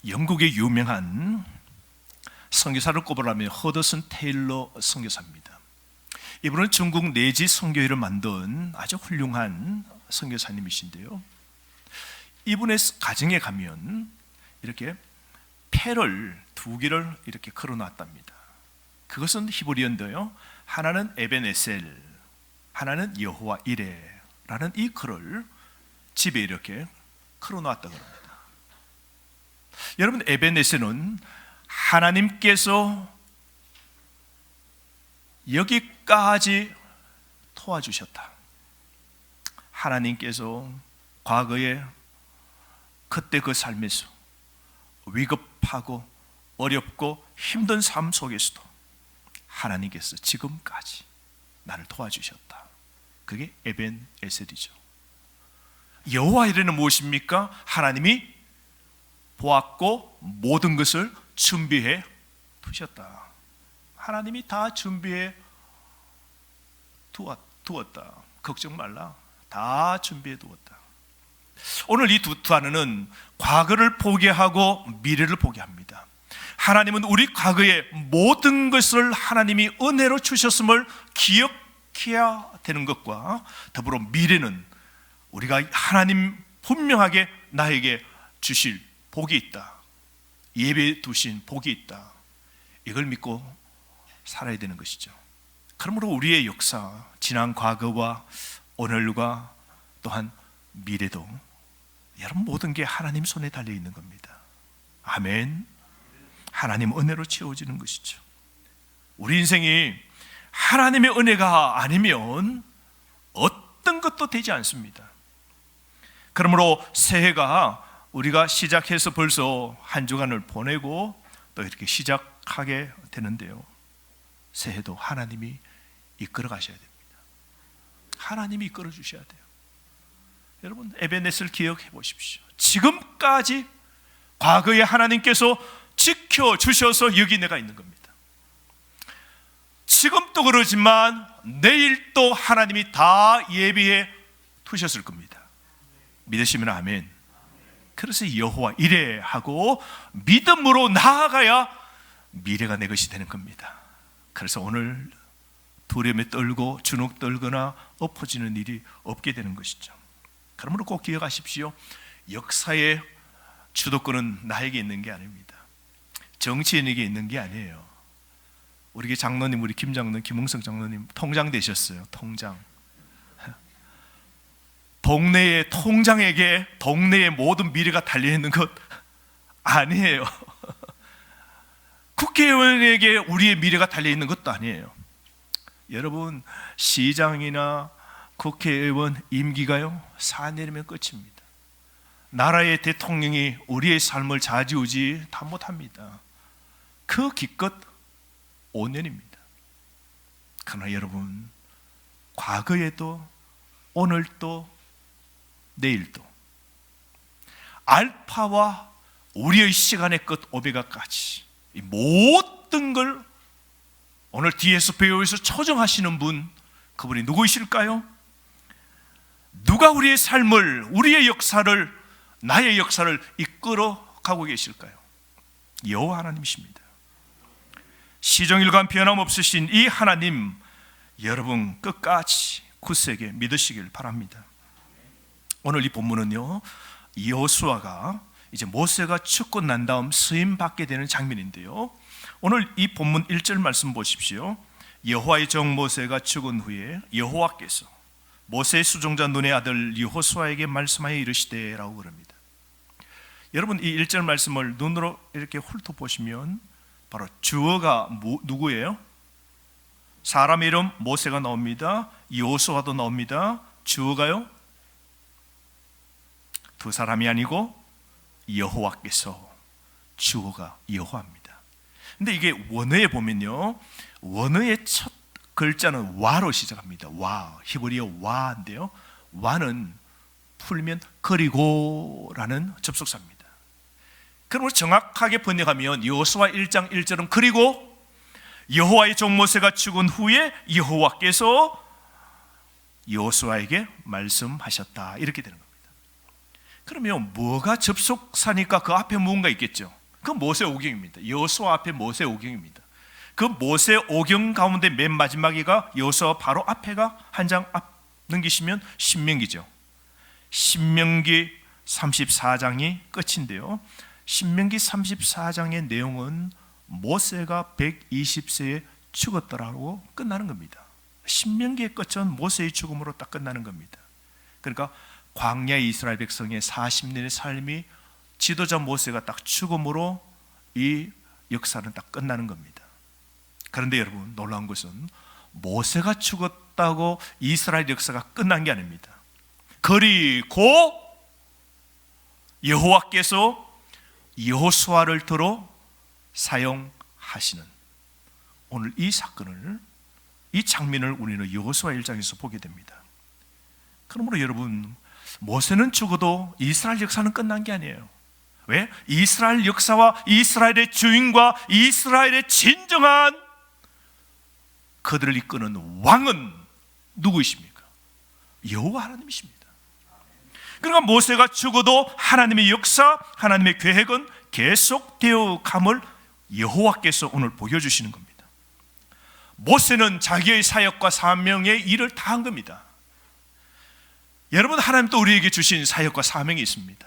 영국의 유명한 선교사를 꼽으라면 허더슨 테일러 선교사입니다. 이분은 중국 내지 선교회를 만든 아주 훌륭한 선교사님이신데요, 이분의 가정에 가면 이렇게 패를 두 개를 이렇게 걸어놨답니다. 그것은 히브리어인데요, 하나는 에벤에셀, 하나는 여호와 이레라는 이 글을 집에 이렇게 걸어놨다고 합니다. 여러분, 에벤에셀은 하나님께서 여기까지 도와주셨다. 하나님께서 과거에 그때 그 삶에서 위급하고 어렵고 힘든 삶 속에서도 하나님께서 지금까지 나를 도와주셨다. 그게 에벤에셀이죠. 여호와 이레는 무엇입니까? 하나님이 보았고 모든 것을 준비해 두셨다. 하나님이 다 준비해 두었다. 걱정 말라. 다 준비해 두었다. 오늘 이 두 단어는 과거를 포기하고 미래를 포기합니다. 하나님은 우리 과거의 모든 것을 하나님이 은혜로 주셨음을 기억해야 되는 것과 더불어 미래는 우리가 하나님 분명하게 나에게 주실 복이 있다, 예배해 두신 복이 있다, 이걸 믿고 살아야 되는 것이죠. 그러므로 우리의 역사, 지난 과거와 오늘과 또한 미래도 여러분 모든 게 하나님 손에 달려 있는 겁니다. 아멘. 하나님 은혜로 채워지는 것이죠. 우리 인생이 하나님의 은혜가 아니면 어떤 것도 되지 않습니다. 그러므로 새해가 우리가 시작해서 벌써 한 주간을 보내고 또 이렇게 시작하게 되는데요, 새해도 하나님이 이끌어 가셔야 됩니다. 하나님이 이끌어 주셔야 돼요. 여러분, 에벤에셀을 기억해 보십시오. 지금까지 과거에 하나님께서 지켜주셔서 여기 내가 있는 겁니다. 지금도 그러지만 내일도 하나님이 다 예비해 두셨을 겁니다. 믿으시면 아멘. 그래서 여호와 이레하고 믿음으로 나아가야 미래가 내 것이 되는 겁니다. 그래서 오늘 두려움에 떨고 주눅 떨거나 엎어지는 일이 없게 되는 것이죠. 그러므로 꼭 기억하십시오. 역사의 주도권은 나에게 있는 게 아닙니다. 정치인에게 있는 게 아니에요. 우리 장로님, 우리 김 장로님, 김흥성 장로님 통장 되셨어요. 통장. 동네의 통장에게 동네의 모든 미래가 달려있는 것 아니에요. 국회의원에게 우리의 미래가 달려있는 것도 아니에요. 여러분, 시장이나 국회의원 임기가요 4년이면 끝입니다. 나라의 대통령이 우리의 삶을 좌지우지 다 못합니다. 그 기껏 5년입니다. 그러나 여러분, 과거에도 오늘도 내일도 알파와 우리의 시간의 끝 오메가까지 이 모든 걸 오늘 뒤에서 배우에서 초정하시는 분, 그분이 누구이실까요? 누가 우리의 삶을, 우리의 역사를, 나의 역사를 이끌어 가고 계실까요? 여호와 하나님이십니다. 시종일관 변함없으신 이 하나님, 여러분 끝까지 굳세게 믿으시길 바랍니다. 오늘 이 본문은요, 여호수아가 이제 모세가 죽고 난 다음 수임 받게 되는 장면인데요, 오늘 이 본문 1절 말씀 보십시오. 여호와의 종 모세가 죽은 후에 여호와께서 모세의 수종자 눈의 아들 여호수아에게 말씀하여 이르시되 라고 그럽니다. 여러분, 이 1절 말씀을 눈으로 이렇게 훑어보시면 바로 주어가 누구예요? 사람 이름 모세가 나옵니다. 여호수아도 나옵니다. 주어가요 두 사람이 아니고 여호와께서, 주어가 여호와입니다. 근데 이게 원어에 보면요, 원어의 첫 글자는 와로 시작합니다. 와, 히브리어 와인데요, 와는 풀면 그리고라는 접속사입니다. 그러므로 정확하게 번역하면 여호수아 1장 1절은 그리고 여호와의 종 모세가 죽은 후에 여호와께서 여호수아에게 말씀하셨다, 이렇게 되는 겁니다. 그러면 뭐가 접속사니까 그 앞에 무언가 있겠죠. 그 모세 오경입니다. 여호수아 앞에 모세 오경입니다. 그 모세 오경 가운데 맨 마지막이가 여호수아 바로 앞에가 한 장 앞 넘기시면 신명기죠. 신명기 34장이 끝인데요. 신명기 34장의 내용은 모세가 120세에 죽었더라고 끝나는 겁니다. 신명기의 끝은 모세의 죽음으로 딱 끝나는 겁니다. 그러니까 광야의 이스라엘 백성의 40년의 삶이 지도자 모세가 딱 죽음으로 이 역사는 딱 끝나는 겁니다. 그런데 여러분, 놀라운 것은 모세가 죽었다고 이스라엘 역사가 끝난 게 아닙니다. 그리고 여호와께서 여호수아를 들어 사용하시는, 오늘 이 사건을, 이 장면을 우리는 여호수아 1장에서 보게 됩니다. 그러므로 여러분, 모세는 죽어도 이스라엘 역사는 끝난 게 아니에요. 왜? 이스라엘 역사와 이스라엘의 주인과 이스라엘의 진정한 그들을 이끄는 왕은 누구이십니까? 여호와 하나님이십니다. 그러니까 모세가 죽어도 하나님의 역사, 하나님의 계획은 계속되어 감을 여호와께서 오늘 보여주시는 겁니다. 모세는 자기의 사역과 사명의 일을 다 한 겁니다. 여러분, 하나님도 우리에게 주신 사역과 사명이 있습니다.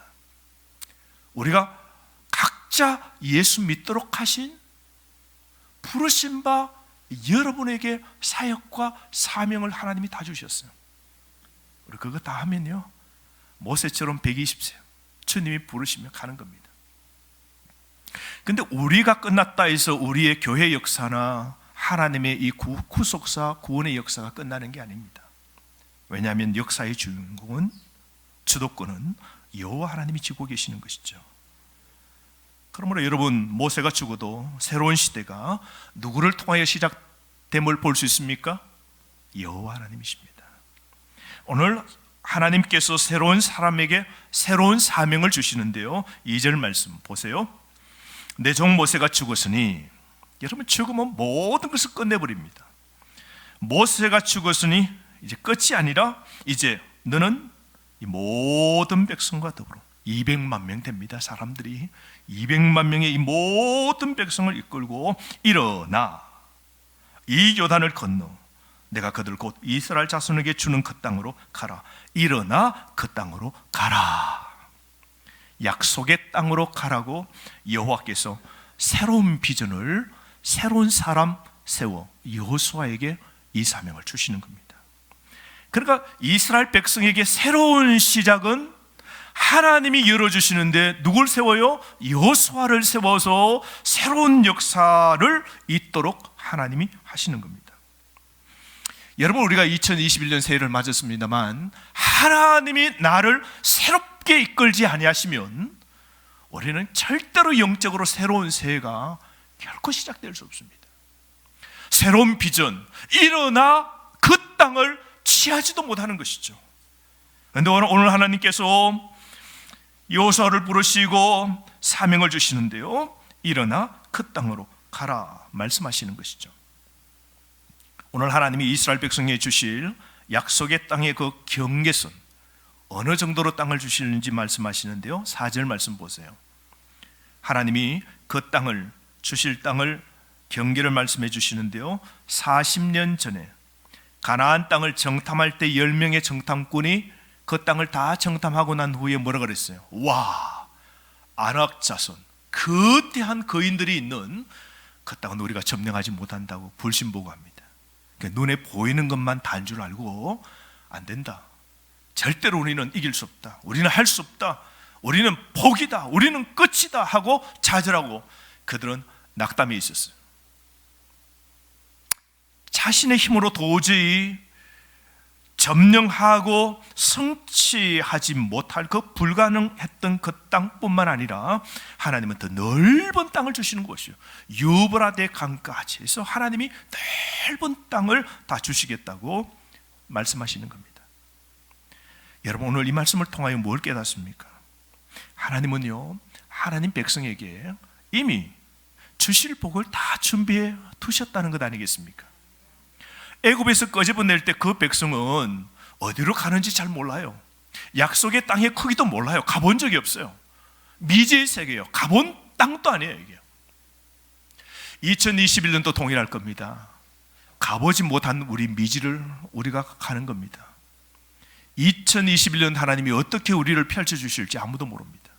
우리가 각자 예수 믿도록 하신, 부르신 바 여러분에게 사역과 사명을 하나님이 다 주셨어요. 우리 그거 다 하면요, 모세처럼 120세 주님이 부르시면 가는 겁니다. 근데 우리가 끝났다 해서 우리의 교회 역사나 하나님의 이 구속사, 구원의 역사가 끝나는 게 아닙니다. 왜냐하면 역사의 주인공은, 주도권은 여호와 하나님이 쥐고 계시는 것이죠. 그러므로 여러분, 모세가 죽어도 새로운 시대가 누구를 통하여 시작됨을 볼 수 있습니까? 여호와 하나님이십니다. 오늘 하나님께서 새로운 사람에게 새로운 사명을 주시는데요, 2절 말씀 보세요. 내 종 모세가 죽었으니, 여러분, 죽으면 모든 것을 끝내버립니다. 모세가 죽었으니 이제 끝이 아니라 이제 너는 이 모든 백성과 더불어 200만 명 됩니다. 사람들이 200만 명의 이 모든 백성을 이끌고 일어나 이 요단을 건너 내가 그들 곧 이스라엘 자손에게 주는 그 땅으로 가라. 일어나 그 땅으로 가라. 약속의 땅으로 가라고 여호와께서 새로운 비전을, 새로운 사람 세워 여호수아에게 이 사명을 주시는 겁니다. 그러니까 이스라엘 백성에게 새로운 시작은 하나님이 열어주시는데 누굴 세워요? 여호수아를 세워서 새로운 역사를 잇도록 하나님이 하시는 겁니다. 여러분, 우리가 2021년 새해를 맞았습니다만 하나님이 나를 새롭게 이끌지 아니하시면 우리는 절대로 영적으로 새로운 새해가 결코 시작될 수 없습니다. 새로운 비전, 일어나 그 땅을 취하지도 못하는 것이죠. 그런데 오늘 하나님께서 여호수아를 부르시고 사명을 주시는데요, 일어나 그 땅으로 가라 말씀하시는 것이죠. 오늘 하나님이 이스라엘 백성에 주실 약속의 땅의 그 경계선, 어느 정도로 땅을 주시는지 말씀하시는데요, 4절 말씀 보세요. 하나님이 그 땅을, 주실 땅을 경계를 말씀해 주시는데요, 40년 전에 가나안 땅을 정탐할 때 10명의 정탐꾼이 그 땅을 다 정탐하고 난 후에 뭐라 그랬어요? 와, 아낙 자손, 거대한 거인들이 있는 그 땅은 우리가 점령하지 못한다고 불신보고합니다. 그러니까 눈에 보이는 것만 다인 줄 알고 안 된다. 절대로 우리는 이길 수 없다. 우리는 할 수 없다. 우리는 포기다. 우리는 끝이다 하고 좌절하고 그들은 낙담해 있었어요. 자신의 힘으로 도저히 점령하고 성취하지 못할 그 불가능했던 그 땅뿐만 아니라 하나님은 더 넓은 땅을 주시는 것이요, 유브라데 강까지 해서 하나님이 넓은 땅을 다 주시겠다고 말씀하시는 겁니다. 여러분, 오늘 이 말씀을 통하여 뭘 깨닫습니까? 하나님은요, 하나님 백성에게 이미 주실 복을 다 준비해 두셨다는 것 아니겠습니까? 애굽에서 꺼집어낼 때 그 백성은 어디로 가는지 잘 몰라요. 약속의 땅의 크기도 몰라요. 가본 적이 없어요. 미지의 세계예요. 가본 땅도 아니에요. 이게 2021년도 동일할 겁니다. 가보지 못한 우리 미지를 우리가 가는 겁니다. 2021년 하나님이 어떻게 우리를 펼쳐주실지 아무도 모릅니다.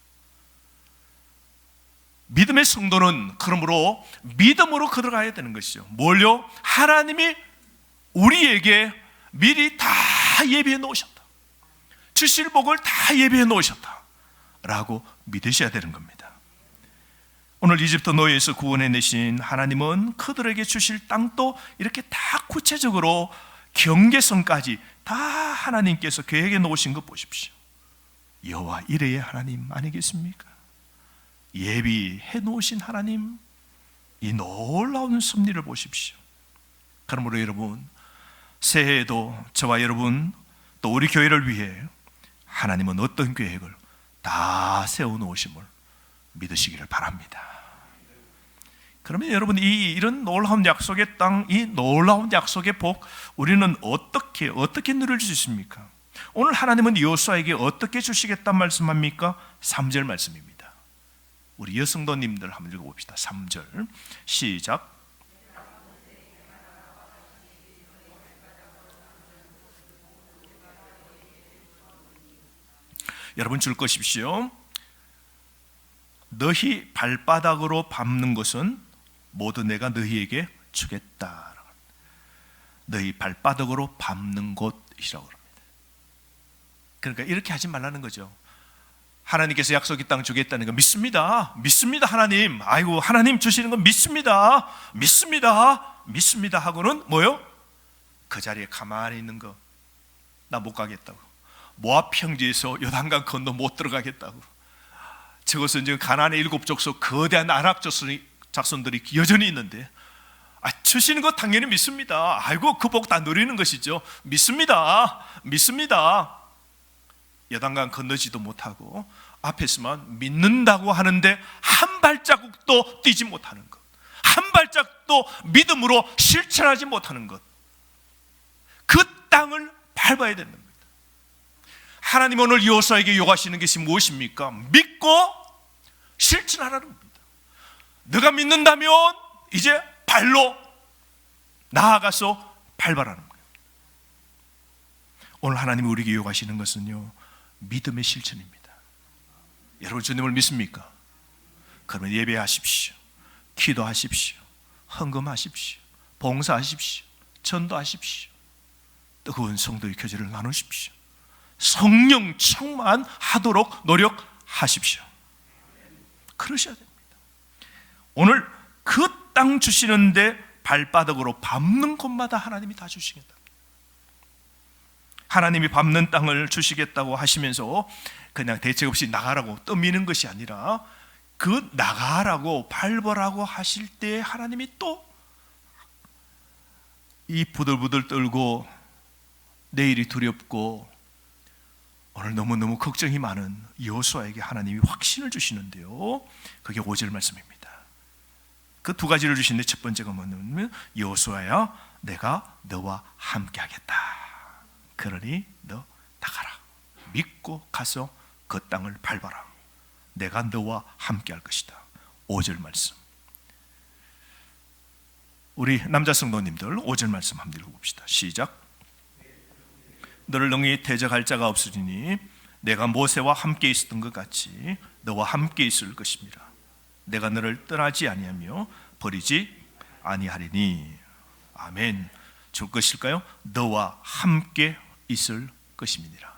믿음의 성도는 그러므로 믿음으로 걸어가야 되는 것이죠. 뭘요? 하나님이 우리에게 미리 다 예비해 놓으셨다. 주실 복을 다 예비해 놓으셨다 라고 믿으셔야 되는 겁니다. 오늘 이집트 노예에서 구원해내신 하나님은 그들에게 주실 땅도 이렇게 다 구체적으로 경계선까지 다 하나님께서 계획해 놓으신 것 보십시오. 여호와 이레의 하나님 아니겠습니까? 예비해 놓으신 하나님, 이 놀라운 섭리를 보십시오. 그러므로 여러분, 새해에도 저와 여러분 또 우리 교회를 위해 하나님은 어떤 계획을 다 세워놓으심을 믿으시기를 바랍니다. 그러면 여러분, 이런 놀라운 약속의 땅, 이 놀라운 약속의 복, 우리는 어떻게 누릴 수 있습니까? 오늘 하나님은 여호수아에게 어떻게 주시겠다는 말씀합니까? 3절 말씀입니다. 우리 여성도님들 한번 읽어봅시다. 3절 시작. 여러분 줄 것이십시오. 너희 발바닥으로 밟는 것은 모두 내가 너희에게 주겠다. 너희 발바닥으로 밟는 곳이라고 합니다. 그러니까 이렇게 하지 말라는 거죠. 하나님께서 약속의 땅 주겠다는 거 믿습니다. 믿습니다 하나님. 아이고 하나님 주시는 건 믿습니다. 믿습니다 하고는 뭐요? 그 자리에 가만히 있는 거. 나 못 가겠다고. 모압 평지에서 요단강 건너 못 들어가겠다고. 저것은 지금 가나안의 7 족속 거대한 아랍 자손들이 여전히 있는데 주시는 거 당연히 믿습니다. 아이고 그 복 다 누리는 것이죠. 믿습니다. 요단강 건너지도 못하고 앞에서만 믿는다고 하는데 한 발자국도 뛰지 못하는 것, 한 발자국도 믿음으로 실천하지 못하는 것, 그 땅을 밟아야 되는 겁니다. 하나님 오늘 여호수아에게 요구하시는 것이 무엇입니까? 믿고 실천하라는 겁니다. 너가 믿는다면 이제 발로 나아가서 밟아라는 거예요. 오늘 하나님이 우리에게 요구하시는 것은요, 믿음의 실천입니다. 여러분 주님을 믿습니까? 그러면 예배하십시오. 기도하십시오. 헌금하십시오. 봉사하십시오. 전도하십시오. 뜨거운 성도의 교제를 나누십시오. 성령 충만하도록 노력하십시오. 그러셔야 됩니다. 오늘 그 땅 주시는데 발바닥으로 밟는 곳마다 하나님이 다 주시겠다. 하나님이 밟는 땅을 주시겠다고 하시면서 그냥 대책 없이 나가라고 떠미는 것이 아니라 그 나가라고 밟으라고 하실 때 하나님이 또 이 부들부들 떨고 내일이 두렵고 오늘 너무너무 걱정이 많은 여호수아에게 하나님이 확신을 주시는데요, 그게 5절 말씀입니다. 그 두 가지를 주시는데 첫 번째가 뭐냐면 여호수아야 내가 너와 함께 하겠다. 그러니 너 나가라. 믿고 가서 그 땅을 밟아라. 내가 너와 함께 할 것이다. 5절 말씀. 우리 남자 성도님들 5절 말씀 한번 읽어봅시다. 시작. 너를 능히 대적할 자가 없으리니 내가 모세와 함께 있었던 것 같이 너와 함께 있을 것입니다. 내가 너를 떠나지 아니하며 버리지 아니하리니. 아멘. 줄 것일까요? 너와 함께 있을 것입니다.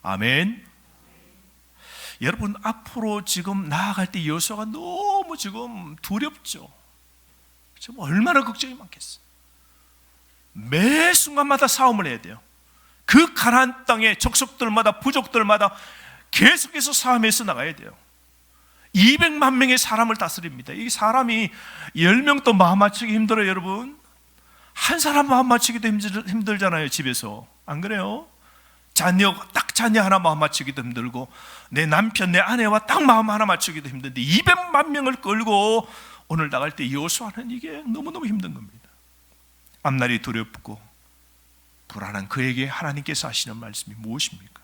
아멘. 여러분 앞으로 지금 나아갈 때 여호수아가 너무 지금 두렵죠. 지금 얼마나 걱정이 많겠어요. 매 순간마다 싸움을 해야 돼요. 그 가나안 땅의 족속들마다 부족들마다 계속해서 싸움해서 나가야 돼요. 200만 명의 사람을 다스립니다. 이 사람이 10명도 마음 맞추기 힘들어요. 여러분 한 사람 마음 맞추기도 힘들잖아요. 집에서 안 그래요? 자녀 하나 마음 맞추기도 힘들고 내 남편 내 아내와 딱 마음 하나 맞추기도 힘든데 200만 명을 끌고 오늘 나갈 때 여호수아는 이게 너무너무 힘든 겁니다. 앞날이 두렵고 불안한 그에게 하나님께서 하시는 말씀이 무엇입니까?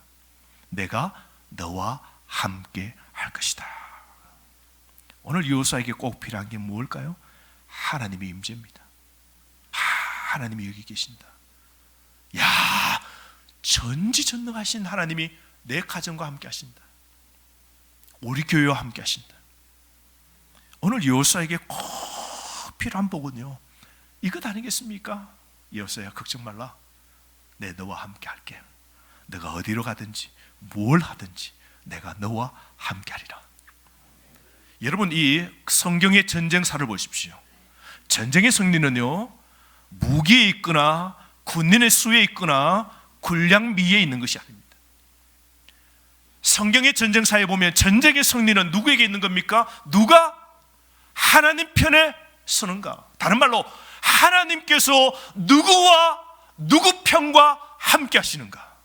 내가 너와 함께 할 것이다. 오늘 여호수아에게 꼭 필요한 게 무엇일까요? 하나님의 임재입니다. 하나님이 여기 계신다. 야, 전지전능하신 하나님이 내 가정과 함께 하신다. 우리 교회와 함께 하신다. 오늘 여호수아에게 꼭 필요한 복은요, 이것 아니겠습니까? 여호수아야, 걱정 말라. 내 너와 함께 할게. 너가 어디로 가든지 뭘 하든지 내가 너와 함께 하리라. 여러분, 이 성경의 전쟁사를 보십시오. 전쟁의 승리는요, 무기에 있거나 군인의 수에 있거나 군량미에 있는 것이 아닙니다. 성경의 전쟁사에 보면 전쟁의 승리는 누구에게 있는 겁니까? 누가 하나님 편에 서는가? 다른 말로 하나님께서 누구와 누구 편과 함께 하시는가?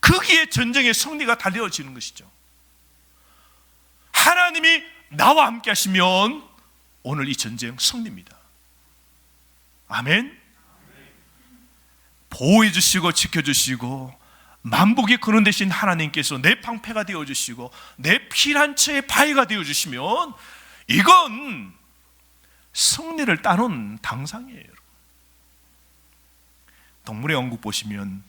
거기에 전쟁의 승리가 달려지는 것이죠. 하나님이 나와 함께 하시면 오늘 이 전쟁 승리입니다. 아멘. 보호해 주시고 지켜주시고 만복의 근원 되신 하나님께서 내 방패가 되어주시고 내 피난처의 바위가 되어주시면 이건 승리를 따놓은 당상이에요. 동물의 왕국 보시면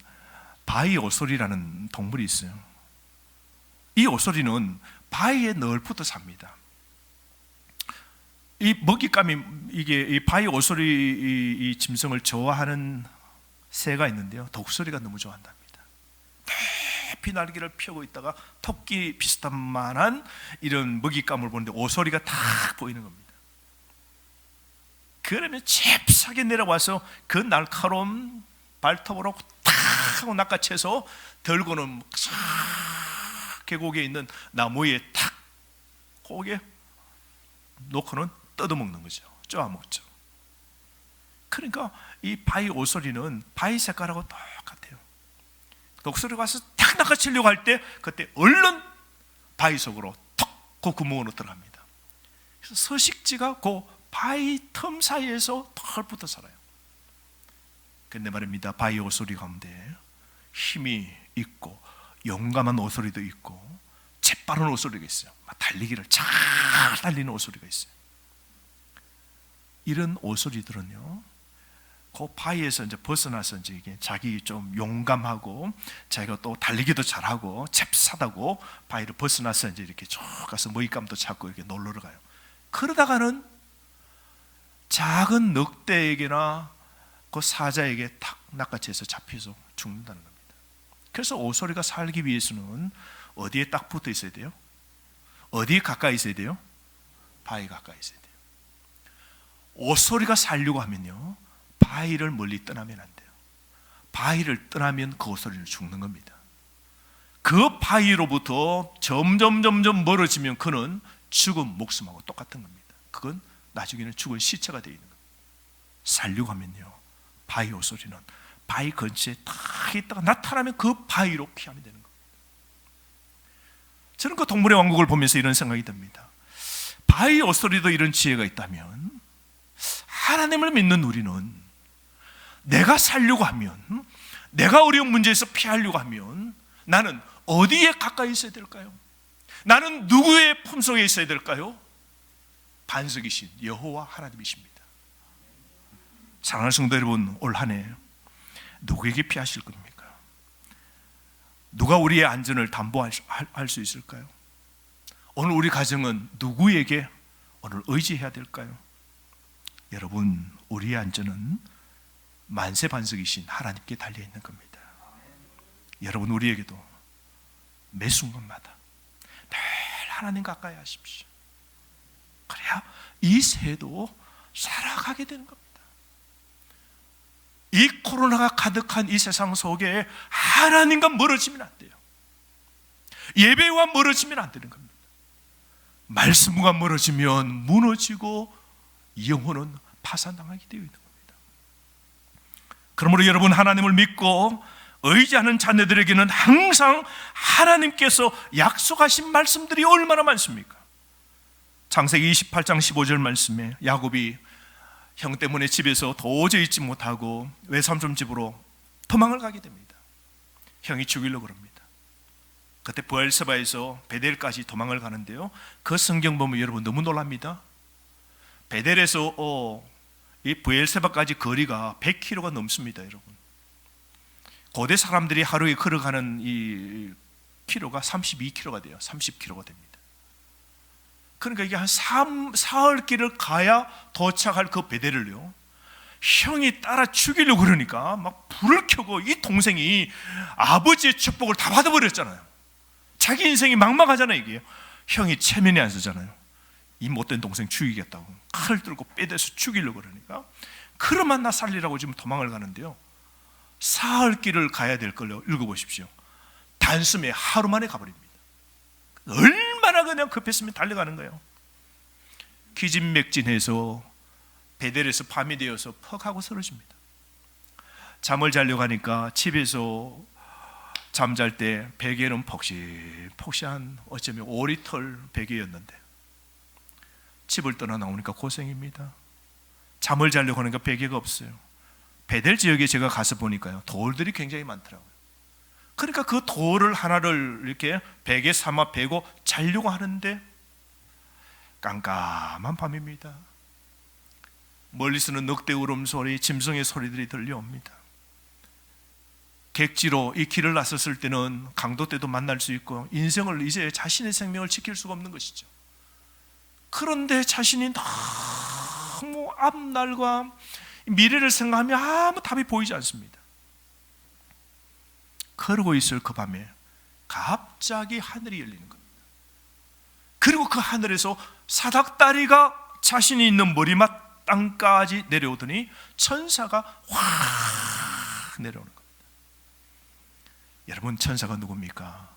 바위 오소리라는 동물이 있어요. 이 오소리는 바위에 늘 붙어 삽니다. 이 먹잇감이, 이게 이 바위 오소리 이 짐승을 좋아하는 새가 있는데요, 독수리가 너무 좋아한답니다. 높이 날개를 펴고 있다가 토끼 비슷한 만한 이런 먹잇감을 보는데 오소리가 탁 보이는 겁니다. 그러면 잽싸게 내려와서 그 날카로운 발톱으로 탁 하고 낚아채서 들고는 싹 계곡에 있는 나무에 탁 고개 놓고는 뜯어먹는 거죠. 쪼아먹죠. 그러니까 이 바위 오소리는 바위 색깔하고 똑같아요. 독수리가 와서 탁 낚아채려고 할 때 그때 얼른 바위 속으로 턱 그 구멍으로 들어갑니다. 그래서 서식지가 그 바위 틈 사이에서 털 붙어 살아요. 근데 말입니다, 바위 오소리 가운데 힘이 있고 용감한 오소리도 있고 재빠른 오소리가 있어요. 달리기를 잘 달리는 오소리가 있어요. 이런 오소리들은요, 그 바위에서 이제 벗어나서 이제 이게 자기 좀 용감하고 자기가 또 달리기도 잘하고 잽싸다고 바위를 벗어나서 이제 이렇게 쭉 가서 먹잇감도 잡고 이렇게 놀러 가요. 그러다가는 작은 늑대에게나 그 사자에게 탁 낚아채서 잡혀서 죽는다는 겁니다. 그래서 오소리가 살기 위해서는 어디에 딱 붙어 있어야 돼요? 어디에 가까이 있어야 돼요? 바위 가까이 있어야 돼요. 오소리가 살려고 하면요, 바위를 멀리 떠나면 안 돼요. 바위를 떠나면 그 오소리는 죽는 겁니다. 그 바위로부터 점점 멀어지면 그는 죽은 목숨하고 똑같은 겁니다. 그건 나중에는 죽은 시체가 되어 있는 겁니다. 살려고 하면요, 바위 오소리는 바위 근처에 딱 있다가 나타나면 그 바위로 피하면 되는 겁니다. 저는 그 동물의 왕국을 보면서 이런 생각이 듭니다. 바위 오소리도 이런 지혜가 있다면 하나님을 믿는 우리는 내가 살려고 하면, 내가 어려운 문제에서 피하려고 하면 나는 어디에 가까이 있어야 될까요? 나는 누구의 품속에 있어야 될까요? 반석이신 여호와 하나님이십니다. 사랑하는 성도 여러분, 올 한 해 누구에게 피하실 겁니까? 누가 우리의 안전을 담보할 수 있을까요? 오늘 우리 가정은 누구에게 오늘 의지해야 될까요? 여러분, 우리의 안전은 만세 반석이신 하나님께 달려있는 겁니다. 여러분, 우리에게도 매 순간마다 늘 하나님 가까이 하십시오. 그래야 이 새도 살아가게 되는 겁니다. 이 코로나가 가득한 이 세상 속에 하나님과 멀어지면 안 돼요. 예배와 멀어지면 안 되는 겁니다. 말씀과 멀어지면 무너지고 영혼은 파산당하게 되어 있는 겁니다. 그러므로 여러분, 하나님을 믿고 의지하는 자녀들에게는 항상 하나님께서 약속하신 말씀들이 얼마나 많습니까? 창세기 28장 15절 말씀에 야곱이 형 때문에 집에서 도저히 있지 못하고 외삼촌 집으로 도망을 가게 됩니다. 형이 죽이려고 그럽니다. 그때 부엘세바에서 베델까지 도망을 가는데요, 그 성경 보면 여러분 너무 놀랍니다. 베델에서 이 부엘세바까지 거리가 100km가 넘습니다. 여러분, 고대 사람들이 하루에 걸어가는 이 키로가 32km가 돼요. 30km가 됩니다. 그러니까 이게 한 사흘 길을 가야 도착할 그 베델을요, 형이 따라 죽이려고 그러니까 막 불을 켜고, 이 동생이 아버지의 축복을 다 받아버렸잖아요. 자기 인생이 막막하잖아요. 이게 형이 체면이 안 서잖아요. 이 못된 동생 죽이겠다고 칼 들고 빼대서 죽이려고 그러니까, 그러면 나 살리라고 지금 도망을 가는데요, 사흘 길을 가야 될 걸요. 읽어보십시오. 단숨에 하루 만에 가버립니다. 얼마나 그냥 급했으면 달려가는 거예요. 기진맥진해서 베델에서 밤이 되어서 퍽 하고 쓰러집니다. 잠을 자려고 하니까 집에서 잠잘 때 베개는 폭신폭신한 어쩌면 오리털 베개였는데, 집을 떠나 나오니까 고생입니다. 잠을 자려고 하니까 베개가 없어요. 베델 지역에 제가 가서 보니까요, 돌들이 굉장히 많더라고요. 그러니까 그 돌을 하나를 이렇게 베개 삼아 베고 자려고 하는데 깜깜한 밤입니다. 멀리서는 늑대 울음소리, 짐승의 소리들이 들려옵니다. 객지로 이 길을 나섰을 때는 강도 때도 만날 수 있고, 인생을 이제 자신의 생명을 지킬 수가 없는 것이죠. 그런데 자신이 너무 앞날과 미래를 생각하며 아무 답이 보이지 않습니다. 그러고 있을 그 밤에 갑자기 하늘이 열리는 겁니다. 그리고 그 하늘에서 사닥다리가 자신이 있는 머리맡 땅까지 내려오더니 천사가 확 내려오는 겁니다. 여러분, 천사가 누굽니까?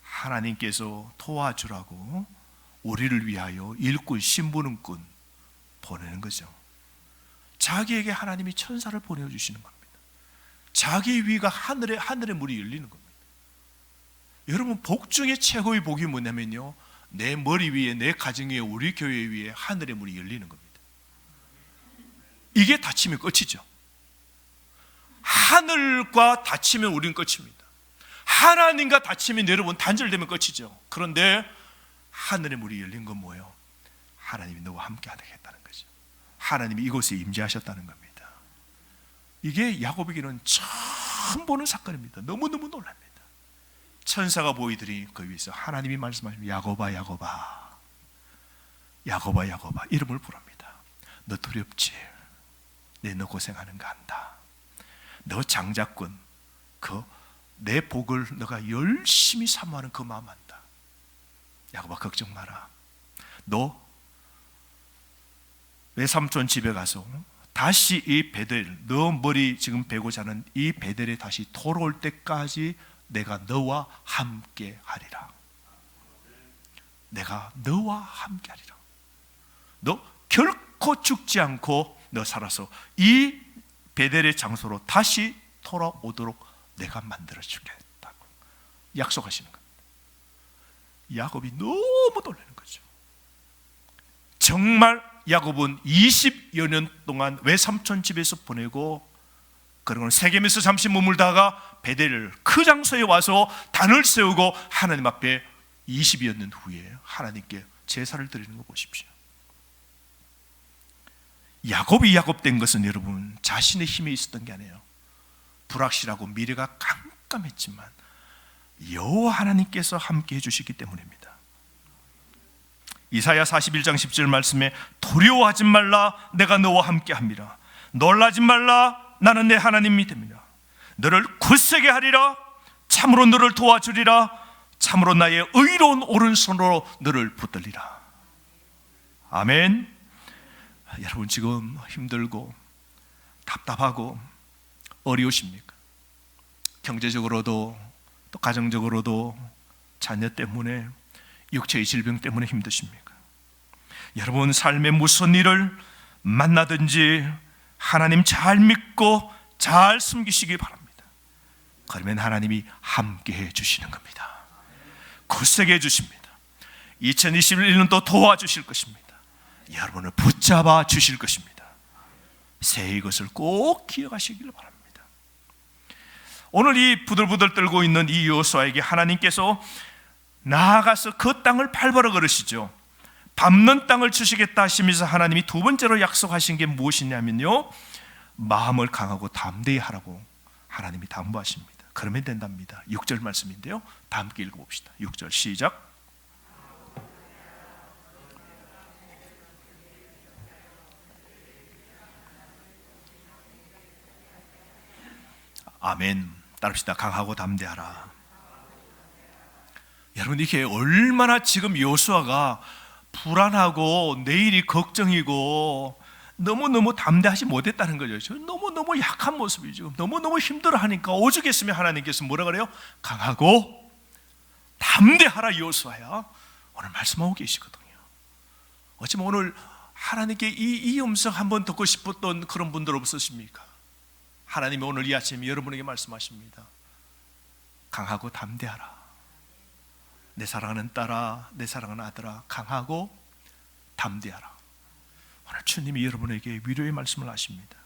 하나님께서 도와주라고 우리를 위하여 일꾼, 신부름꾼 보내는 거죠. 자기에게 하나님이 천사를 보내주시는 겁니다. 자기 위가 하늘의 문이 열리는 겁니다. 여러분, 복 중에 최고의 복이 뭐냐면요, 내 머리 위에, 내 가정 위에, 우리 교회 위에 하늘의 문이 열리는 겁니다. 이게 닫히면 끝이죠. 하늘과 닫히면 우리는 끝입니다. 하나님과 닫히면 여러분 단절되면 끝이죠. 그런데 하늘의 문이 열린 건 뭐예요? 하나님이 너와 함께 하겠다는 거죠. 하나님이 이곳에 임재하셨다는 겁니다. 이게 야곱에게는 처음 보는 사건입니다. 너무너무 놀랍니다. 천사가 보이더니 그 위에서 하나님이 말씀하십니다. 야곱아, 야곱아, 야곱아, 야곱아, 이름을 부릅니다. 너 두렵지? 너 고생하는 거 안다. 너 장자꾼, 내 복을 너가 열심히 사모하는 그 마음 안다. 야곱아, 걱정 마라. 너 외삼촌 집에 가서 다시 이 베델, 너 머리 지금 베고 자는 이 베델에 다시 돌아올 때까지 내가 너와 함께 하리라. 내가 너와 함께 하리라. 너 결코 죽지 않고 너 살아서 이 베델의 장소로 다시 돌아오도록 내가 만들어 주겠다고 약속하시는 겁니다. 야곱이 너무 놀라는 거죠. 정말 야곱은 20여 년 동안 외삼촌 집에서 보내고, 그리고 세겜에서 잠시 머물다가 베델 그 장소에 와서 단을 세우고 하나님 앞에 20여 년 후에 하나님께 제사를 드리는 거 보십시오. 야곱이 야곱된 것은 여러분 자신의 힘에 있었던 게 아니에요. 불확실하고 미래가 깜깜했지만 여호와 하나님께서 함께 해주시기 때문입니다. 이사야 41장 10절 말씀에 두려워하지 말라, 내가 너와 함께 합니다. 놀라지 말라, 나는 내 하나님이 됩니다. 너를 굳세게 하리라, 참으로 너를 도와주리라, 참으로 나의 의로운 오른손으로 너를 붙들리라. 아멘. 여러분, 지금 힘들고 답답하고 어려우십니까? 경제적으로도 또 가정적으로도 자녀 때문에, 육체의 질병 때문에 힘드십니까? 여러분, 삶의 무슨 일을 만나든지 하나님 잘 믿고 잘 숨기시기 바랍니다. 그러면 하나님이 함께 해주시는 겁니다. 굳세게 해주십니다. 2021년도 도와주실 것입니다. 여러분을 붙잡아 주실 것입니다. 새해 이것을 꼭 기억하시기를 바랍니다. 오늘 이 부들부들 떨고 있는 이 여호수아에게 하나님께서 나아가서 그 땅을 밟으라 그러시죠. 밟는 땅을 주시겠다 하시면서 하나님이 두 번째로 약속하신 게 무엇이냐면요, 마음을 강하고 담대히 하라고 하나님이 당부하십니다. 그러면 된답니다. 6절 말씀인데요, 다 함께 읽어봅시다. 6절 시작. 아멘. 따릅시다. 강하고 담대하라. 여러분, 이게 얼마나 지금 여호수아가 불안하고 내일이 걱정이고 너무너무 담대하지 못했다는 거죠. 너무너무 약한 모습이죠. 너무너무 힘들어하니까 오죽했으면 하나님께서 뭐라 그래요? 강하고 담대하라 여호수아야. 오늘 말씀하고 계시거든요. 어쩌면 오늘 하나님께 이 음성 한번 듣고 싶었던 그런 분들 없으십니까? 하나님이 오늘 이 아침에 여러분에게 말씀하십니다. 강하고 담대하라. 내 사랑하는 딸아, 내 사랑하는 아들아, 강하고 담대하라. 오늘 주님이 여러분에게 위로의 말씀을 하십니다.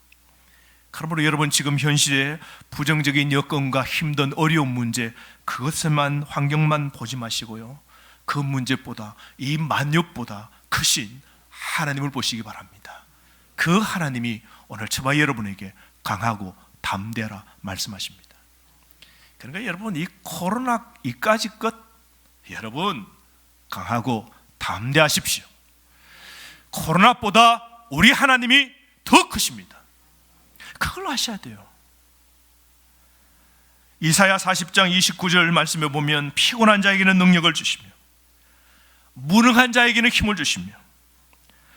그러므로 여러분, 지금 현실의 부정적인 여건과 힘든 어려운 문제, 그것에만, 환경만 보지 마시고요, 그 문제보다, 이 만육보다 크신 하나님을 보시기 바랍니다. 그 하나님이 오늘 저와 여러분에게 강하고 담대하라 말씀하십니다. 그러니까 여러분, 이 코로나 이까지 것, 여러분 강하고 담대하십시오. 코로나보다 우리 하나님이 더 크십니다. 그걸 아셔야 돼요. 이사야 40장 29절 말씀에 보면 피곤한 자에게는 능력을 주시며 무능한 자에게는 힘을 주시며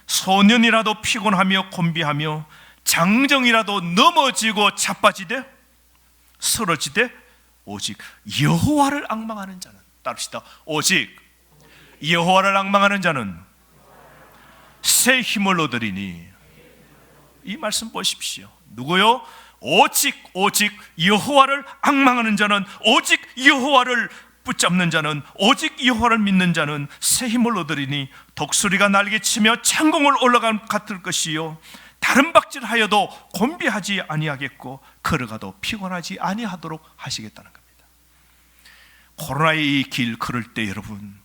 소년이라도 피곤하며 곤비하며 장정이라도 넘어지고 자빠지되 쓰러지되 오직 여호와를 앙망하는 자는, 따릅시다. 오직 여호와를 앙망하는 자는 새 힘을 얻으리니. 이 말씀 보십시오. 누구요? 오직 여호와를 앙망하는 자는, 오직 여호와를 붙잡는 자는, 오직 여호와를 믿는 자는 새 힘을 얻으리니 독수리가 날개치며 창공을 올라간 같을 것이요 다른 박질하여도 곤비하지 아니하겠고 걸어가도 피곤하지 아니하도록 하시겠다는 겁니다. 코로나의 이 길 걸을 때 여러분,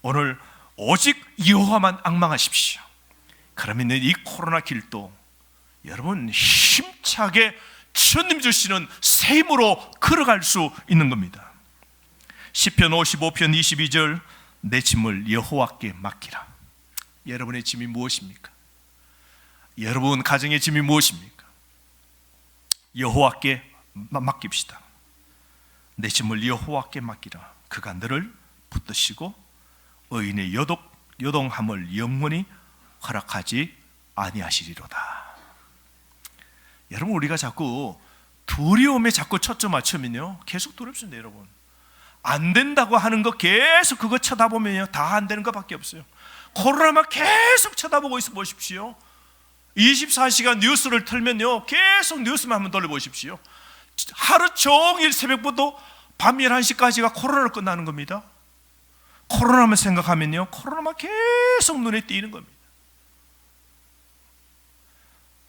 오늘 오직 여호와만 앙망하십시오. 그러면 이 코로나 길도 여러분 힘차게 주님 주시는 새 힘으로 걸어갈 수 있는 겁니다. 시편 55편 22절, 내 짐을 여호와께 맡기라. 여러분의 짐이 무엇입니까? 여러분 가정의 짐이 무엇입니까? 여호와께 맡깁시다. 내 짐을 여호와께 맡기라. 그가 너를 붙드시고 의인의 요동함을 영원히 허락하지 아니하시리로다. 여러분, 우리가 자꾸 두려움에 자꾸 초점 맞추면요 계속 두렵습니다. 여러분, 안 된다고 하는 거 계속 그거 쳐다보면요 다 안 되는 것밖에 없어요. 코로나만 계속 쳐다보고 있어 보십시오. 24시간 뉴스를 틀면요 계속 뉴스만 한번 돌려보십시오. 하루 종일 새벽부터 밤 11시까지가 코로나로 끝나는 겁니다. 코로나만 생각하면요 코로나만 계속 눈에 띄는 겁니다.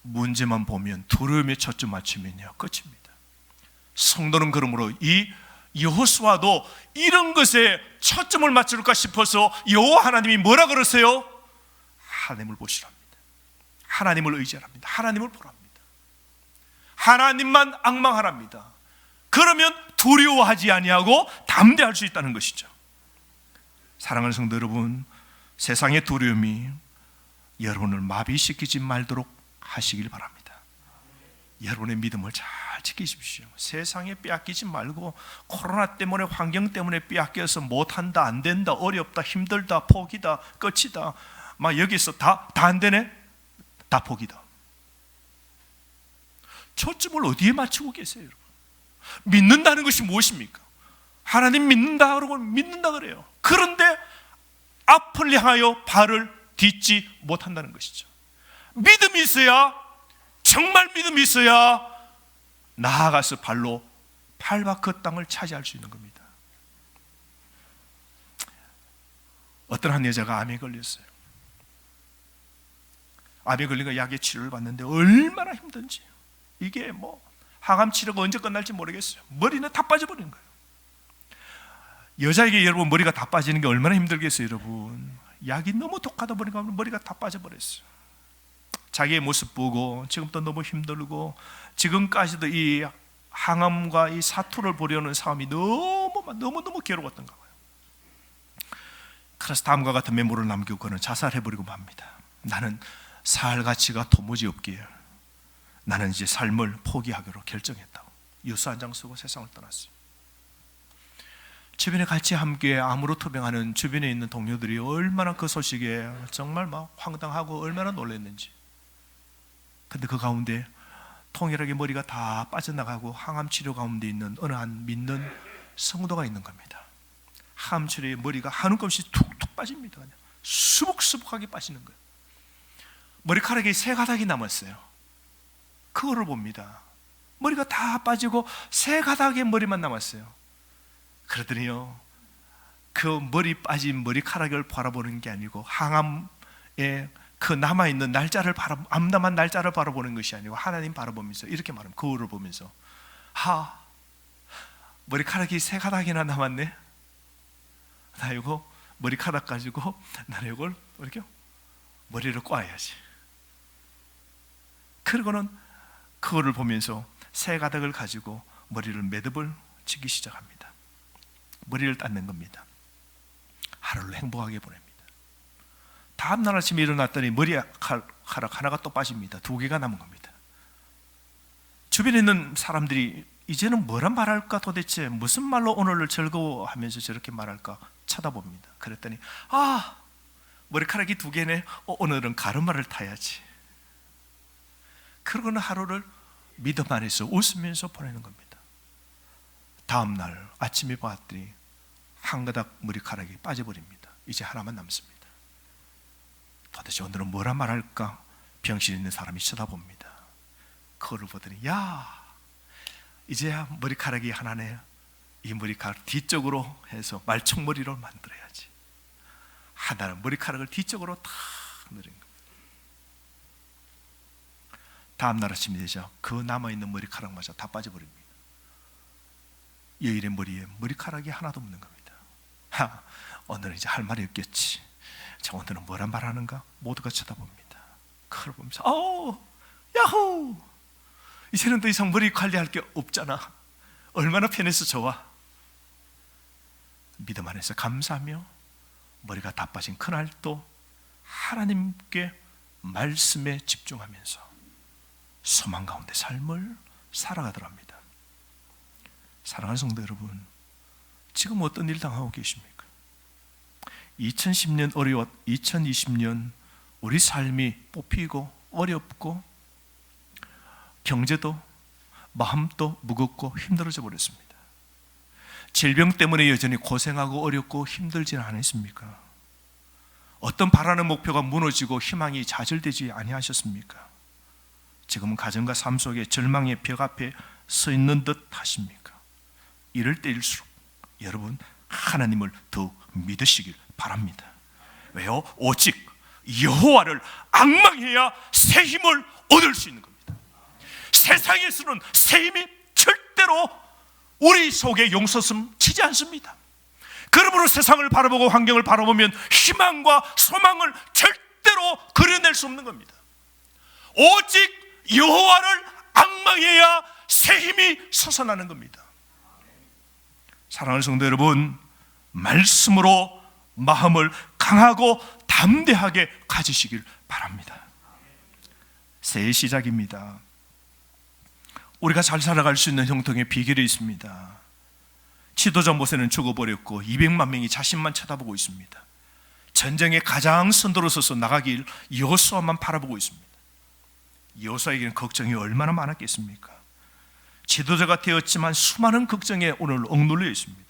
문제만 보면 두려움에 초점 맞추면요 끝입니다. 성도는 그러므로 이 여호수아도 이런 것에 초점을 맞출까 싶어서 여호와 하나님이 뭐라 그러세요? 하나님을 보시랍니다. 하나님을 의지하랍니다. 하나님을 보랍니다. 하나님만 앙망하랍니다. 그러면 두려워하지 아니하고 담대할 수 있다는 것이죠. 사랑하는 성도 여러분, 세상의 두려움이 여러분을 마비시키지 말도록 하시길 바랍니다. 여러분의 믿음을 잘 지키십시오. 세상에 빼앗기지 말고, 코로나 때문에, 환경 때문에 빼앗겨서 못한다, 안 된다, 어렵다, 힘들다, 포기다, 끝이다, 막 여기서 다 안 되네, 다 포기다. 초점을 어디에 맞추고 계세요, 여러분? 믿는다는 것이 무엇입니까? 하나님 믿는다 그러고 믿는다 그래요. 그런데 앞을 향하여 발을 딛지 못한다는 것이죠. 믿음이 있어야, 정말 믿음이 있어야 나아가서 발로 팔과 그 땅을 차지할 수 있는 겁니다. 어떤 한 여자가 암에 걸렸어요. 암에 걸린 거 약의 치료를 받는데 얼마나 힘든지, 이게 뭐 항암 치료가 언제 끝날지 모르겠어요. 머리는 다 빠져버리는 거예요. 여자에게 여러분 머리가 다 빠지는 게 얼마나 힘들겠어요, 여러분. 약이 너무 독하다 보니까 머리가 다 빠져버렸어요. 자기의 모습 보고 지금도 너무 힘들고 지금까지도 이 항암과 이 사투를 보려는 싸움이 너무 괴로웠던가 봐요. 그래서 다음과 같은 메모를 남기고 그는 자살해버리고 맙니다. 나는 살 가치가 도무지 없기에 나는 이제 삶을 포기하기로 결정했다고 유서 한 장 쓰고 세상을 떠났어요. 주변에 같이 함께 암으로 투병하는 주변에 있는 동료들이 얼마나 그 소식에 정말 막 황당하고 얼마나 놀랐는지. 근데 그 가운데 통일하게 머리가 다 빠져나가고 항암 치료 가운데 있는 어느 한 믿는 성도가 있는 겁니다. 항암 치료에 머리가 한 움큼씩 툭툭 빠집니다. 그냥 수북수북하게 빠지는 거예요. 머리카락이 세 가닥이 남았어요. 그거를 봅니다. 머리가 다 빠지고 세 가닥의 머리만 남았어요. 그러더니요, 그 머리 빠진 머리카락을 바라보는 게 아니고 항암에 그 남아있는 날짜를 암담한 날짜를 바라보는 것이 아니고 하나님 바라보면서 이렇게 말합니다. 거울을 보면서 머리카락이 세 가닥이나 남았네. 나 이거 머리카락 가지고 나는 이걸 이렇게 머리를 꽈야지. 그러고는 그거를 보면서 세 가닥을 가지고 머리를 매듭을 치기 시작합니다. 머리를 닦는 겁니다. 하루를 행복하게 보냅니다. 다음날 아침에 일어났더니 머리카락 하나가 또 빠집니다. 2개가 남은 겁니다. 주변에 있는 사람들이 이제는 뭐라 말할까, 도대체 무슨 말로 오늘을 즐거워하면서 저렇게 말할까 쳐다봅니다. 그랬더니 머리카락이 2개네. 오늘은 가르마를 타야지. 그러고는 하루를 믿음 안에서 웃으면서 보내는 겁니다. 다음날 아침에 봤더니 한 가닥 머리카락이 빠져버립니다. 이제 하나만 남습니다. 도대체 오늘은 뭐라 말할까 병실 있는 사람이 쳐다봅니다. 그거를 보더니 이제야 머리카락이 하나네. 이 머리카락 뒤쪽으로 해서 말총머리로 만들어야지. 하나는 머리카락을 뒤쪽으로 탁 내린 겁니다. 다음날 아침이 되자 그 남아있는 머리카락마저 다 빠져버립니다. 여인의 머리에 머리카락이 하나도 없는 겁니다. 오늘은 이제 할 말이 없겠지. 자, 오늘은 뭐라 말하는가? 모두가 쳐다봅니다. 그걸 보면서 야호! 이제는 더 이상 머리 관리할 게 없잖아. 얼마나 편해서 좋아. 믿음 안에서 감사하며 머리가 다 빠진 그날도 하나님께 말씀에 집중하면서 소망 가운데 삶을 살아가더랍니다. 사랑하는 성도 여러분, 지금 어떤 일 당하고 계십니까? 2020년 우리 삶이 뽑히고 어렵고 경제도 마음도 무겁고 힘들어져 버렸습니다. 질병 때문에 여전히 고생하고 어렵고 힘들지는 않으십니까? 어떤 바라는 목표가 무너지고 희망이 좌절되지 아니하셨습니까? 지금은 가정과 삶 속에 절망의 벽 앞에 서 있는 듯 하십니까? 이럴 때일수록 여러분 하나님을 더욱 믿으시길 바랍니다. 왜요? 오직 여호와를 앙망해야 새 힘을 얻을 수 있는 겁니다. 세상에서는 새 힘이 절대로 우리 속에 용서슴 치지 않습니다. 그러므로 세상을 바라보고 환경을 바라보면 희망과 소망을 절대로 그려낼 수 없는 겁니다. 오직 여호와를 앙망해야 새 힘이 솟아나는 겁니다. 사랑하는 성도 여러분, 말씀으로 마음을 강하고 담대하게 가지시길 바랍니다. 새해 시작입니다. 우리가 잘 살아갈 수 있는 형통의 비결이 있습니다. 지도자 모세는 죽어버렸고 200만 명이 자신만 쳐다보고 있습니다. 전쟁의 가장 선두로 서서 나가길 여호수아만 바라보고 있습니다. 여호수아에게는 걱정이 얼마나 많았겠습니까? 지도자가 되었지만 수많은 걱정에 오늘 억눌려 있습니다.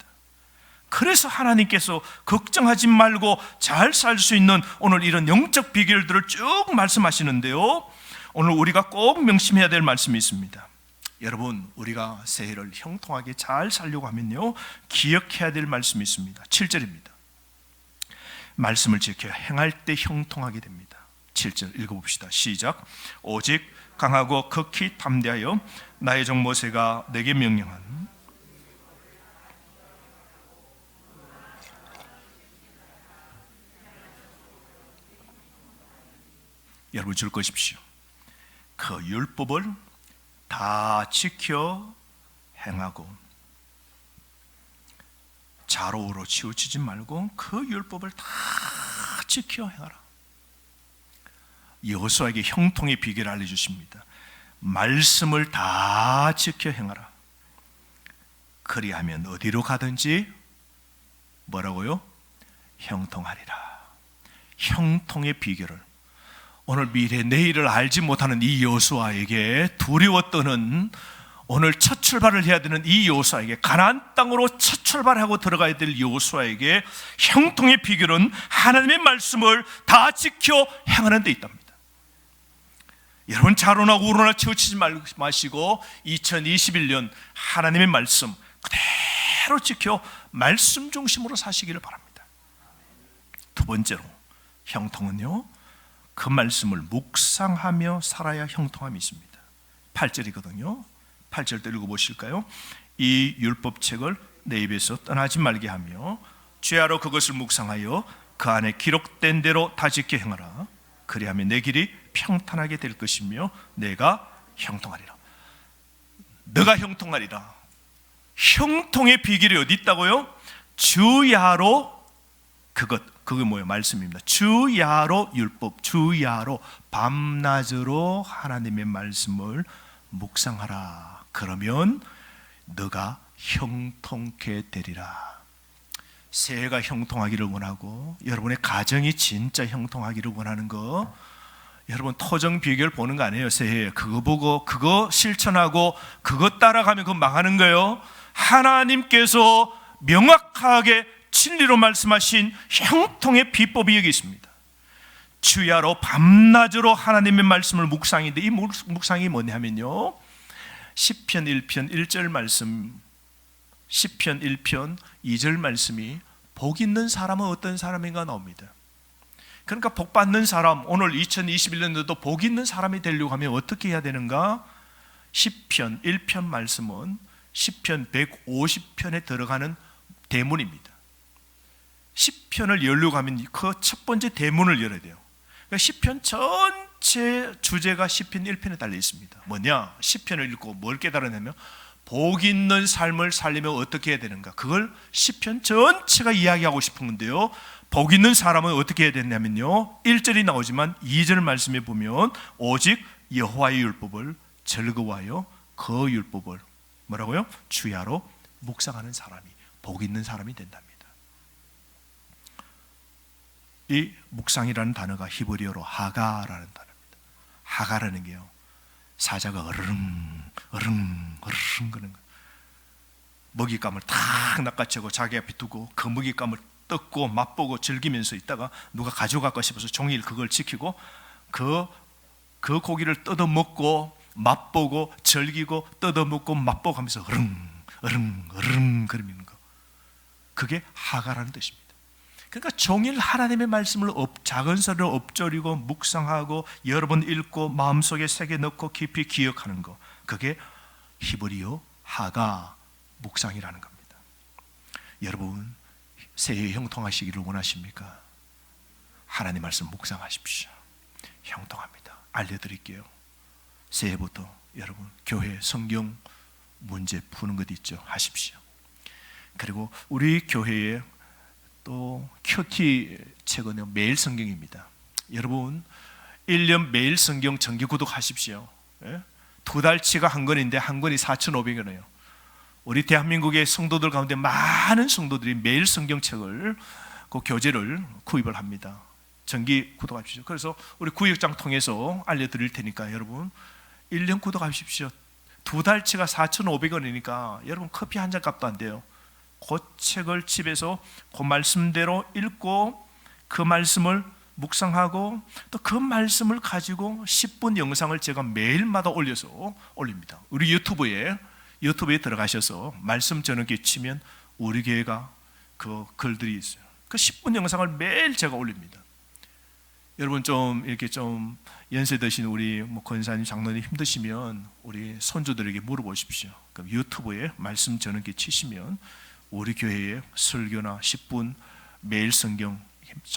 그래서 하나님께서 걱정하지 말고 잘 살 수 있는 오늘 이런 영적 비결들을 쭉 말씀하시는데요, 오늘 우리가 꼭 명심해야 될 말씀이 있습니다. 여러분, 우리가 새해를 형통하게 잘 살려고 하면요, 기억해야 될 말씀이 있습니다. 7절입니다. 말씀을 지켜 행할 때 형통하게 됩니다. 7절 읽어봅시다. 시작. 오직 강하고 극히 담대하여 나의 종 모세가 내게 명령한 여러분 줄 것입시오. 그 율법을 다 지켜 행하고 좌로우로 치우치지 말고 그 율법을 다 지켜 행하라. 여호수아에게 형통의 비결을 알려주십니다. 말씀을 다 지켜 행하라. 그리하면 어디로 가든지 뭐라고요? 형통하리라. 형통의 비결을 오늘 미래 내일을 알지 못하는 이 여호수아에게 두려워 떠는 오늘 첫 출발을 해야 되는 이 여호수아에게 가나안 땅으로 첫 출발하고 들어가야 될 여호수아에게 형통의 비결은 하나님의 말씀을 다 지켜 행하는 데 있답니다. 여러분 좌로나 우로나 치우치지 마시고 2021년 하나님의 말씀 그대로 지켜 말씀 중심으로 사시기를 바랍니다. 두 번째로 형통은요, 그 말씀을 묵상하며 살아야 형통함이 있습니다. 8절이거든요. 8절도 읽어보실까요? 이 율법책을 내 입에서 떠나지 말게 하며 죄하러 그것을 묵상하여 그 안에 기록된 대로 다 지켜 행하라. 그리하면 내 길이 평탄하게 될 것이며 내가 형통하리라. 너가 형통하리라. 형통의 비결이 어디 있다고요? 주야로 그게 뭐예요? 말씀입니다. 주야로 율법, 주야로 밤낮으로 하나님의 말씀을 묵상하라. 그러면 너가 형통케 되리라. 새해가 형통하기를 원하고 여러분의 가정이 진짜 형통하기를 원하는 거, 여러분 토정 비결 보는 거 아니에요. 새해 그거 보고 그거 실천하고 그거 따라가면 그거 망하는 거예요. 하나님께서 명확하게 진리로 말씀하신 형통의 비법이 여기 있습니다. 주야로 밤낮으로 하나님의 말씀을 묵상인데 이 묵상이 뭐냐면요, 시편 1편 1절 말씀, 시편 1편 2절 말씀이 복 있는 사람은 어떤 사람인가 나옵니다. 그러니까 복 받는 사람, 오늘 2021년도도 복 있는 사람이 되려고 하면 어떻게 해야 되는가? 시편 1편 말씀은 시편 150편에 들어가는 대문입니다. 시편을 열려고 하면 그 첫 번째 대문을 열어야 돼요. 그러니까 시편 전체 주제가 시편 1편에 달려 있습니다. 뭐냐? 시편을 읽고 뭘 깨달았냐면 복 있는 삶을 살려면 어떻게 해야 되는가? 그걸 시편 전체가 이야기하고 싶은 건데요, 복 있는 사람은 어떻게 해야 되냐면요, 1절이 나오지만 2절 말씀에 보면 오직 여호와의 율법을 즐거워하여 그 율법을 뭐라고요? 주야로 묵상하는 사람이 복 있는 사람이 된답니다. 이 묵상이라는 단어가 히브리어로 하가라는 단어입니다. 하가라는 게요, 사자가 어르릉 거리는 거예요. 먹잇감을 탁 낚아채고 자기 앞에 두고 그 먹잇감을 뜯고 맛보고 즐기면서 있다가 누가 가져갈까 싶어서 종일 그걸 지키고 그 고기를 뜯어 먹고 맛보고 즐기고 뜯어 먹고 맛보고 하면서 어릉 거리는 거, 그게 하가라는 뜻입니다. 그러니까 종일 하나님의 말씀을 작은 소리로 엎조리고 묵상하고 여러 번 읽고 마음속에 새겨 넣고 깊이 기억하는 거, 그게 히브리어 하가 묵상이라는 겁니다. 여러분 새해 형통하시기를 원하십니까? 하나님 말씀 묵상하십시오. 형통합니다. 알려드릴게요. 새해부터 여러분 교회 성경 문제 푸는 것 있죠? 하십시오. 그리고 우리 교회에 또 큐티 책은요 매일 성경입니다. 여러분 1년 매일 성경 정기 구독하십시오. 2달치가 한 권인데 한 권이 4,500원이에요. 우리 대한민국의 성도들 가운데 많은 성도들이 매일 성경책을 그 교재를 구입을 합니다. 정기 구독하십시오. 그래서 우리 구역장 통해서 알려드릴 테니까 여러분 1년 구독하십시오. 2달치가 4,500원이니까 여러분 커피 한 잔 값도 안 돼요. 그 책을 집에서 그 말씀대로 읽고 그 말씀을 묵상하고 또 그 말씀을 가지고 10분 영상을 제가 매일마다 올립니다. 우리 유튜브에 들어가셔서 말씀 저녁에 치면 우리 교회가 그 글들이 있어요. 그 10분 영상을 매일 제가 올립니다. 여러분 좀 이렇게 좀 연세 드신 우리 권사님, 장로님 힘드시면 우리 손주들에게 물어보십시오. 그럼 유튜브에 말씀 전환기 치시면 우리 교회에 설교나 10분 매일 성경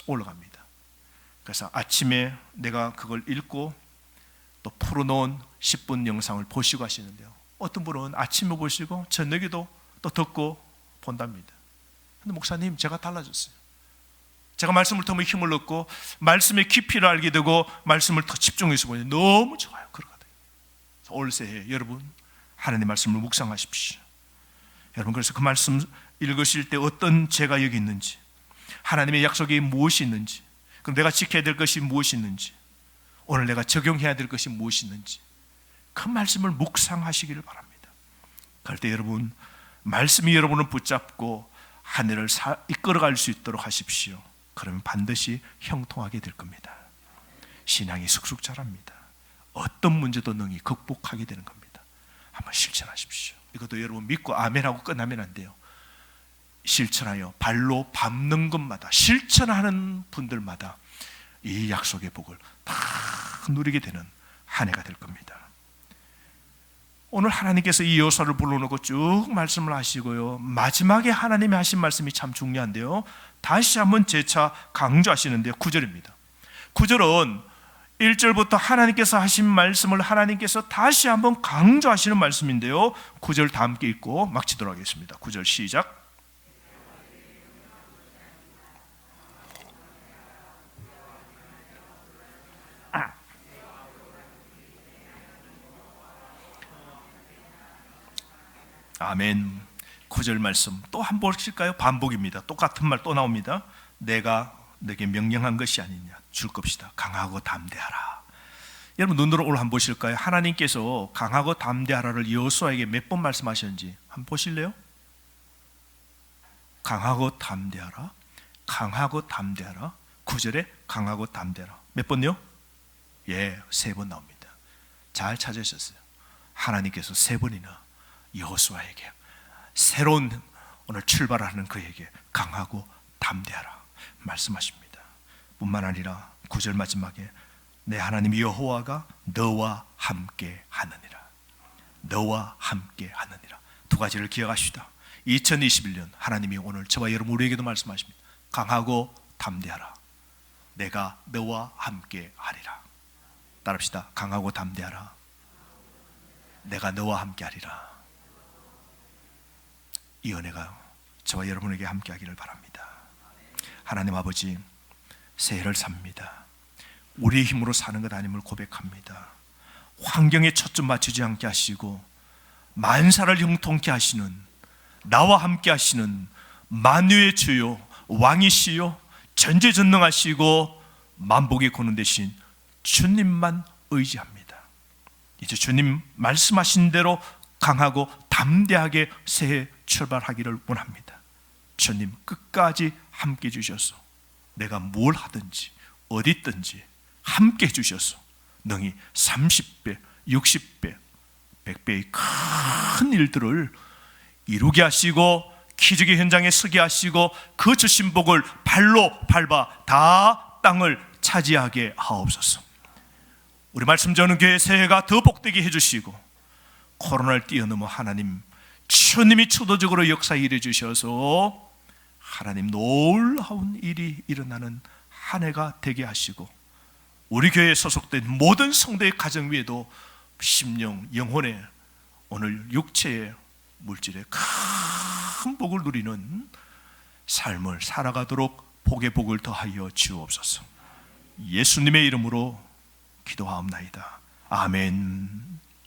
올라갑니다. 그래서 아침에 내가 그걸 읽고 또 풀어놓은 10분 영상을 보시고 하시는데요. 어떤 분은 아침에 보시고 저녁에도 또 듣고 본답니다. 근데 목사님, 제가 달라졌어요. 제가 말씀을 통해 힘을 얻고 말씀의 깊이를 알게 되고 말씀을 더 집중해서 보니 너무 좋아요. 그러거든요. 올 새해 여러분 하나님의 말씀을 묵상하십시오. 여러분, 그래서 그 말씀 읽으실 때 어떤 죄가 여기 있는지, 하나님의 약속이 무엇이 있는지, 그럼 내가 지켜야 될 것이 무엇이 있는지, 오늘 내가 적용해야 될 것이 무엇이 있는지 그 말씀을 묵상하시기를 바랍니다. 그럴 때 여러분, 말씀이 여러분을 붙잡고 한 해를 이끌어갈 수 있도록 하십시오. 그러면 반드시 형통하게 될 겁니다. 신앙이 쑥쑥 자랍니다. 어떤 문제도 능히 극복하게 되는 겁니다. 한번 실천하십시오. 이것도 여러분 믿고 아멘하고 끝나면 안 돼요. 실천하여 발로 밟는 것마다, 실천하는 분들마다 이 약속의 복을 다 누리게 되는 한 해가 될 겁니다. 오늘 하나님께서 이 여호수아를 불러놓고 쭉 말씀을 하시고요, 마지막에 하나님이 하신 말씀이 참 중요한데요, 다시 한번 재차 강조하시는데요, 9절입니다. 9절은 1절부터 하나님께서 하신 말씀을 하나님께서 다시 한번 강조하시는 말씀인데요, 9절 다 함께 읽고 마치도록 하겠습니다. 9절 시작. 아멘. 9절 말씀 또 한 번 보실까요? 반복입니다. 똑같은 말 또 나옵니다. 내가 너에게 명령한 것이 아니냐, 줄 것이다. 강하고 담대하라. 여러분 눈으로 오늘 한번 보실까요? 하나님께서 강하고 담대하라를 여호수아에게 몇 번 말씀하셨는지 한번 보실래요? 강하고 담대하라, 강하고 담대하라. 9절에 강하고 담대하라. 몇 번요? 예, 3번 나옵니다. 잘 찾으셨어요. 하나님께서 3번이나 여호수아에게, 새로운 오늘 출발하는 그에게 강하고 담대하라 말씀하십니다. 뿐만 아니라 9절 마지막에 내 하나님 여호와가 너와 함께 하느니라. 너와 함께 하느니라. 두 가지를 기억하시다. 2021년 하나님이 오늘 저와 여러분 우리에게도 말씀하십니다. 강하고 담대하라. 내가 너와 함께 하리라. 따라합시다. 강하고 담대하라. 내가 너와 함께 하리라. 이 은혜가 저와 여러분에게 함께 하기를 바랍니다. 하나님 아버지, 새해를 삽니다. 우리의 힘으로 사는 것 아님을 고백합니다. 환경에 초점 맞추지 않게 하시고 만사를 형통케 하시는, 나와 함께 하시는 만유의 주요 왕이시요 전지전능하시고 만복의 권능 되신 주님만 의지합니다. 이제 주님 말씀하신 대로 강하고 담대하게 새해 출발하기를 원합니다. 주님 끝까지 함께 해주셔서 내가 뭘 하든지 어디 있든지 함께 해주셔서 능히 30배, 60배, 100배의 큰 일들을 이루게 하시고 기적의 현장에 서게 하시고 그 주신 복을 발로 밟아 다 땅을 차지하게 하옵소서. 우리 말씀 전하는 교회 새해가 더 복되게 해주시고 코로나를 뛰어넘어 하나님 주님이 초도적으로 역사에 일해 주셔서 하나님 놀라운 일이 일어나는 한 해가 되게 하시고 우리 교회에 소속된 모든 성도의 가정 위에도 심령, 영혼의 오늘 육체의 물질의 큰 복을 누리는 삶을 살아가도록 복의 복을 더하여 주옵소서. 예수님의 이름으로 기도하옵나이다. 아멘.